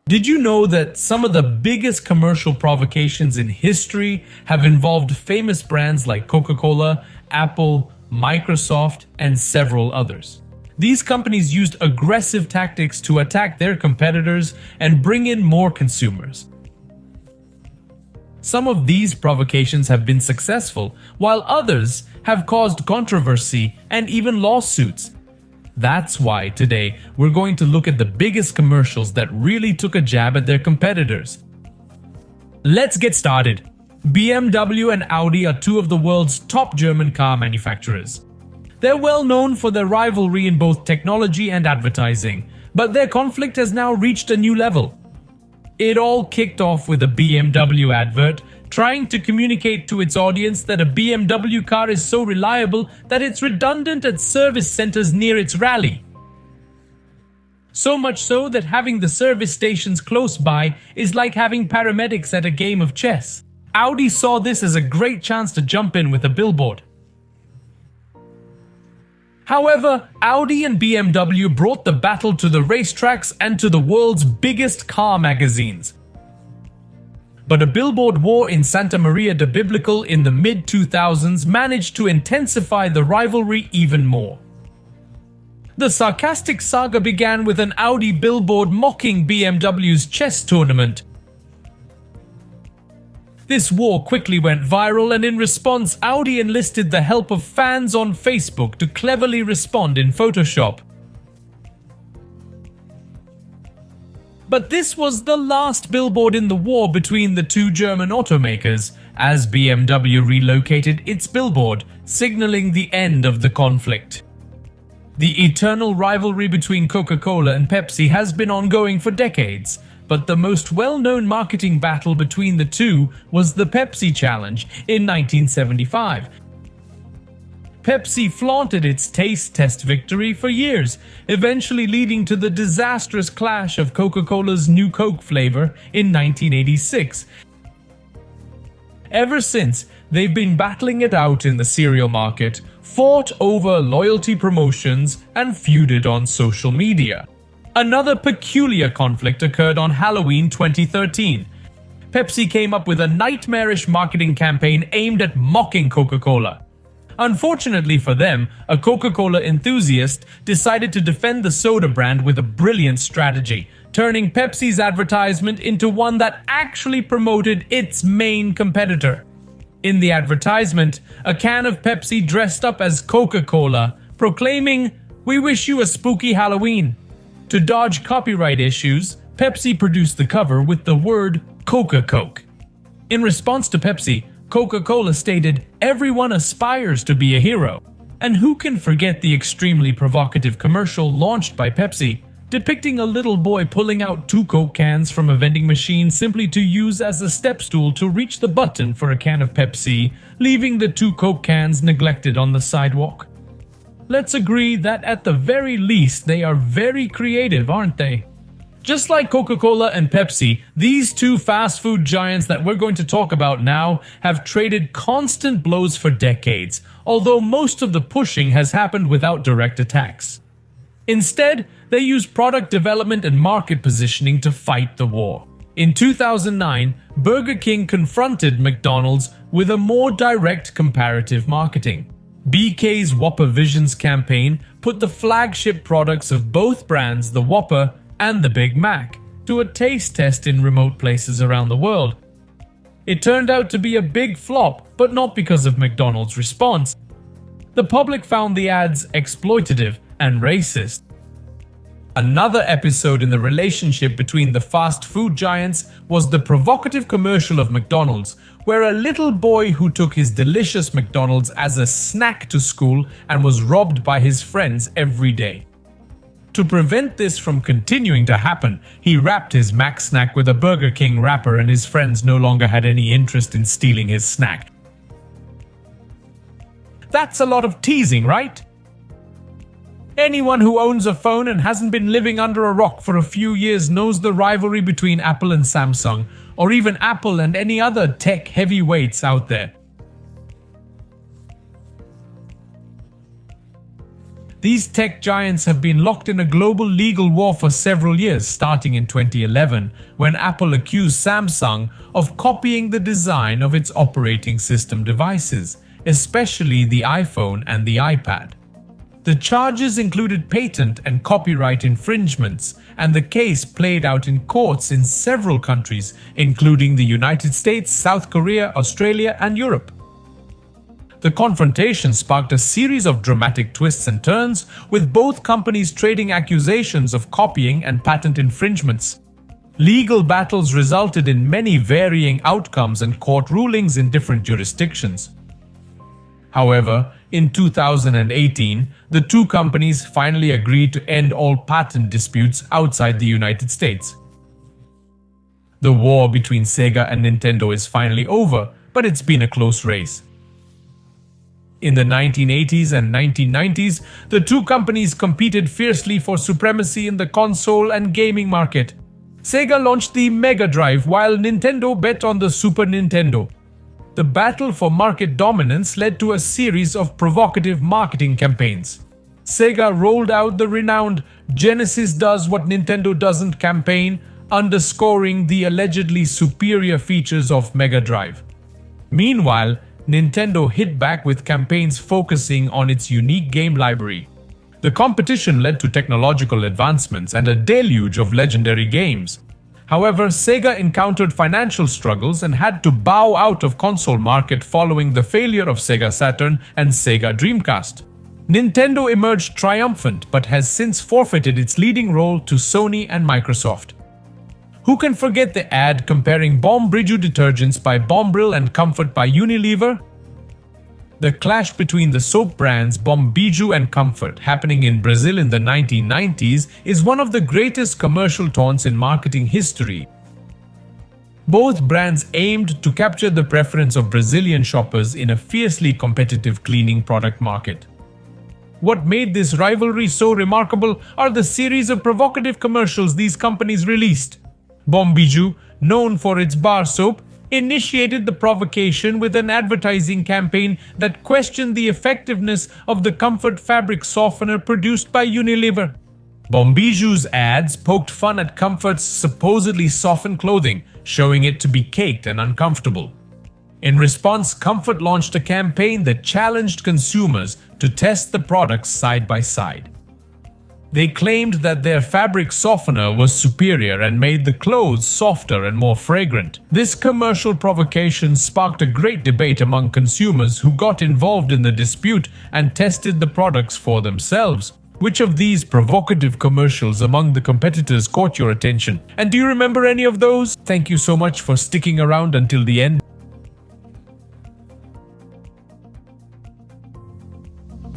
Did you know that some of the biggest commercial provocations in history have involved famous brands like Coca-Cola, Apple, Microsoft, and several others? These companies used aggressive tactics to attack their competitors and bring in more consumers. Some of these provocations have been successful, while others have caused controversy and even lawsuits. That's why today we're going to look at the biggest commercials that really took a jab at their competitors. Let's get started. BMW and Audi are two of the world's top German car manufacturers. They're well known for their rivalry in both technology and advertising, but their conflict has now reached a new level. It all kicked off with a BMW advert trying to communicate to its audience that a BMW car is so reliable that it's redundant at service centers near its rally. So much so that having the service stations close by is like having paramedics at a game of chess. Audi saw this as a great chance to jump in with a billboard. However, Audi and BMW brought the battle to the racetracks and to the world's biggest car magazines. But a billboard war in Santa Maria de Biblical in the mid-2000s managed to intensify the rivalry even more. The sarcastic saga began with an Audi billboard mocking BMW's chess tournament. This war quickly went viral, and in response, Audi enlisted the help of fans on Facebook to cleverly respond in Photoshop. But this was the last billboard in the war between the two German automakers, as BMW relocated its billboard, signaling the end of the conflict. The eternal rivalry between Coca-Cola and Pepsi has been ongoing for decades, but the most well-known marketing battle between the two was the Pepsi Challenge in 1975. Pepsi flaunted its taste test victory for years, eventually leading to the disastrous clash of Coca-Cola's new Coke flavor in 1986. Ever since, they've been battling it out in the cereal market, fought over loyalty promotions, and feuded on social media. Another peculiar conflict occurred on Halloween 2013. Pepsi came up with a nightmarish marketing campaign aimed at mocking Coca-Cola. Unfortunately for them, a Coca-Cola enthusiast decided to defend the soda brand with a brilliant strategy, turning Pepsi's advertisement into one that actually promoted its main competitor. In the advertisement, a can of Pepsi dressed up as Coca-Cola, proclaiming, "We wish you a spooky Halloween." To dodge copyright issues, Pepsi produced the cover with the word Coca-Coke. In response to Pepsi, Coca-Cola stated, "Everyone aspires to be a hero." And who can forget the extremely provocative commercial launched by Pepsi, depicting a little boy pulling out 2 Coke cans from a vending machine simply to use as a step stool to reach the button for a can of Pepsi, leaving the 2 Coke cans neglected on the sidewalk. Let's agree that at the very least they are very creative, aren't they? Just like Coca-Cola and Pepsi, these two fast food giants that we're going to talk about now have traded constant blows for decades, although most of the pushing has happened without direct attacks. Instead, they use product development and market positioning to fight the war. In 2009, Burger King confronted McDonald's with a more direct comparative marketing. BK's Whopper Visions campaign put the flagship products of both brands, the Whopper and the Big Mac, to a taste test in remote places around the world. It turned out to be a big flop, but not because of McDonald's response. The public found the ads exploitative and racist. Another episode in the relationship between the fast food giants was the provocative commercial of McDonald's, where a little boy who took his delicious McDonald's as a snack to school and was robbed by his friends every day. To prevent this from continuing to happen, he wrapped his Mac snack with a Burger King wrapper, and his friends no longer had any interest in stealing his snack. That's a lot of teasing, right? Anyone who owns a phone and hasn't been living under a rock for a few years knows the rivalry between Apple and Samsung, or even Apple and any other tech heavyweights out there. These tech giants have been locked in a global legal war for several years, starting in 2011, when Apple accused Samsung of copying the design of its operating system devices, especially the iPhone and the iPad. The charges included patent and copyright infringements, and the case played out in courts in several countries, including the United States, South Korea, Australia, and Europe. The confrontation sparked a series of dramatic twists and turns, with both companies trading accusations of copying and patent infringements. Legal battles resulted in many varying outcomes and court rulings in different jurisdictions. However, in 2018, the two companies finally agreed to end all patent disputes outside the United States. The war between Sega and Nintendo is finally over, but it's been a close race. In the 1980s and 1990s, the two companies competed fiercely for supremacy in the console and gaming market. Sega launched the Mega Drive while Nintendo bet on the Super Nintendo. The battle for market dominance led to a series of provocative marketing campaigns. Sega rolled out the renowned "Genesis does what Nintendo doesn't" campaign, underscoring the allegedly superior features of Mega Drive. Meanwhile, Nintendo hit back with campaigns focusing on its unique game library. The competition led to technological advancements and a deluge of legendary games. However, Sega encountered financial struggles and had to bow out of console market following the failure of Sega Saturn and Sega Dreamcast. Nintendo emerged triumphant but has since forfeited its leading role to Sony and Microsoft. Who can forget the ad comparing Bombriju detergents by Bombril and Comfort by Unilever? The clash between the soap brands Bombiju and Comfort, happening in Brazil in the 1990s, is one of the greatest commercial taunts in marketing history. Both brands aimed to capture the preference of Brazilian shoppers in a fiercely competitive cleaning product market. What made this rivalry so remarkable are the series of provocative commercials these companies released. Bombiju, known for its bar soap, initiated the provocation with an advertising campaign that questioned the effectiveness of the Comfort fabric softener produced by Unilever. Bombiju's ads poked fun at Comfort's supposedly softened clothing, showing it to be caked and uncomfortable. In response, Comfort launched a campaign that challenged consumers to test the products side by side. They claimed that their fabric softener was superior and made the clothes softer and more fragrant. This commercial provocation sparked a great debate among consumers who got involved in the dispute and tested the products for themselves. Which of these provocative commercials among the competitors caught your attention? And do you remember any of those? Thank you so much for sticking around until the end.